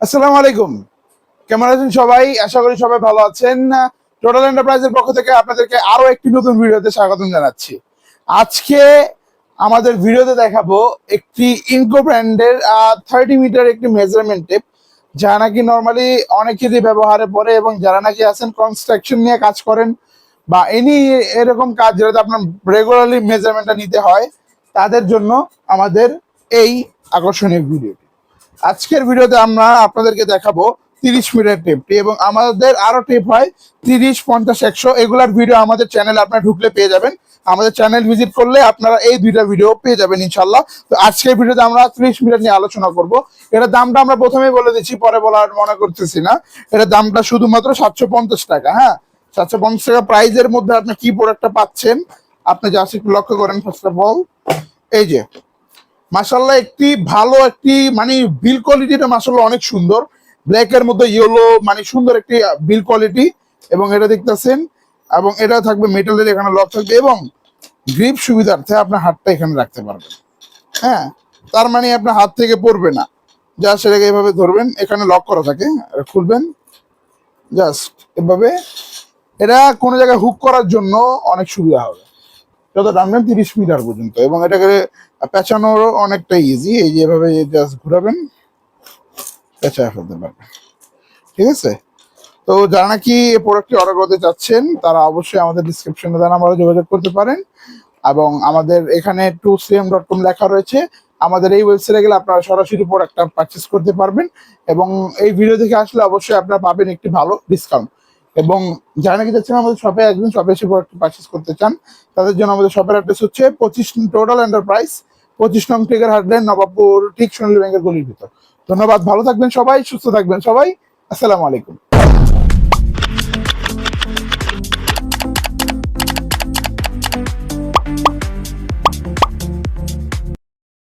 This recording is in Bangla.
আসসালামু আলাইকুম। কেমন আছেন সবাই? আশা করি সবাই ভালো আছেন। টোটাল এন্টারপ্রাইজের পক্ষ থেকে আপনাদেরকে আরো একটি নতুন ভিডিওতে স্বাগতম জানাচ্ছি। আজকে আমাদের ভিডিওতে দেখাবো একটি ইনকো ব্র্যান্ডের 30 মিটার একটি মেজারমেন্ট টেপ, যা নাকি নর্মালি অনেকেরই ব্যবহারে পড়ে এবং যারা নাকি আছেন কনস্ট্রাকশন নিয়ে কাজ করেন বা এনি এরকম কাজ যেটাতে আপনার রেগুলারলি মেজারমেন্টটা নিতে হয়, তাদের জন্য আমাদের এই আকর্ষণীয় ভিডিওটি। আজকের ভিডিওতে আমরা আপনাদেরকে দেখাবো 30 মিটার টেপটি, এবং আমাদের আরো টেপ হয় 30, 50, 100। এগুলার ভিডিও আমাদের চ্যানেলে আপনারা ঢুকলে পেয়ে যাবেন। আমাদের চ্যানেল ভিজিট করলে আপনারা এই দুইটা ভিডিও পেয়ে যাবেন ইনশাল্লাহ। তো আজকের ভিডিওতে আমরা 30 মিটার নিয়ে আলোচনা করব। এটার দামটা আমরা প্রথমেই বলে দিচ্ছি, পরে বলার মনে করতেছি না। এটার দামটা শুধুমাত্র 750 টাকা। হ্যাঁ, 750 টাকা প্রাইজের মধ্যে আপনি কি প্রোডাক্টটা পাচ্ছেন আপনি জাস্ট একটু লক্ষ্য করেন। ফার্স্ট অফ অল, এই যে মাশাল্লাহ একটি ভালো একটি মানে বিল কোয়ালিটিটা মাশাল্লাহ অনেক সুন্দর। ব্ল্যাক এর মধ্যে ইয়েলো, মানে সুন্দর একটি বিল কোয়ালিটি, এবং এটা দেখতেছেন। এবং এটা থাকবে মেটালের, এখানে লক থাকবে এবং গ্রিপ সুবিধার্থে আপনার হাতটা এখানে রাখতে পারবেন। হ্যাঁ, তার মানে আপনার হাত থেকে পড়বে না। জাস্ট এটাকে এভাবে ধরবেন, এখানে লক করা থাকে, খুলবেন জাস্ট এভাবে। এটা কোনো জায়গায় হুক করার জন্য অনেক সুবিধা হবে। যত টানবেন 30 মিটার পর্যন্ত, এবং এটাকে পেঁচানোরও অনেকটা ইজি। এই যে এভাবে জাস্ট ঘুরাবেন, পেঁচায় ফেলতে পারবেন। ঠিক আছে? তো যারা নাকি এই প্রোডাক্টটি অর্ডার করতে চাচ্ছেন তারা অবশ্যই আমাদের ডিসক্রিপশনে দেন আমরা যোগাযোগ করতে পারেন। এবং আমাদের এখানে 2cm.com লেখা রয়েছে। আমাদের এই ওয়েবসাইটে গেলে আপনারা সরাসরি প্রোডাক্টটা পারচেস করতে পারবেন, এবং এই ভিডিও দেখে আসলে অবশ্যই আপনারা পাবেন একটি ভালো ডিসকাউন্ট। এবং যারা নাকি যাচ্ছেন আমাদের শপে আসবেন, শপে এসে প্রোডাক্ট পারচেস করতে চান, তাদের জন্য আমাদের শপের অ্যাড্রেস হচ্ছে 25 টোটাল এন্টারপ্রাইজ, 25 নং টেকার হাটলাইন, নবাবপুর, ঠিক সোনালী ব্যাংকের গলির ভিতর। ধন্যবাদ, ভালো থাকবেন সবাই, সুস্থ থাকবেন সবাই। আসসালামু আলাইকুম।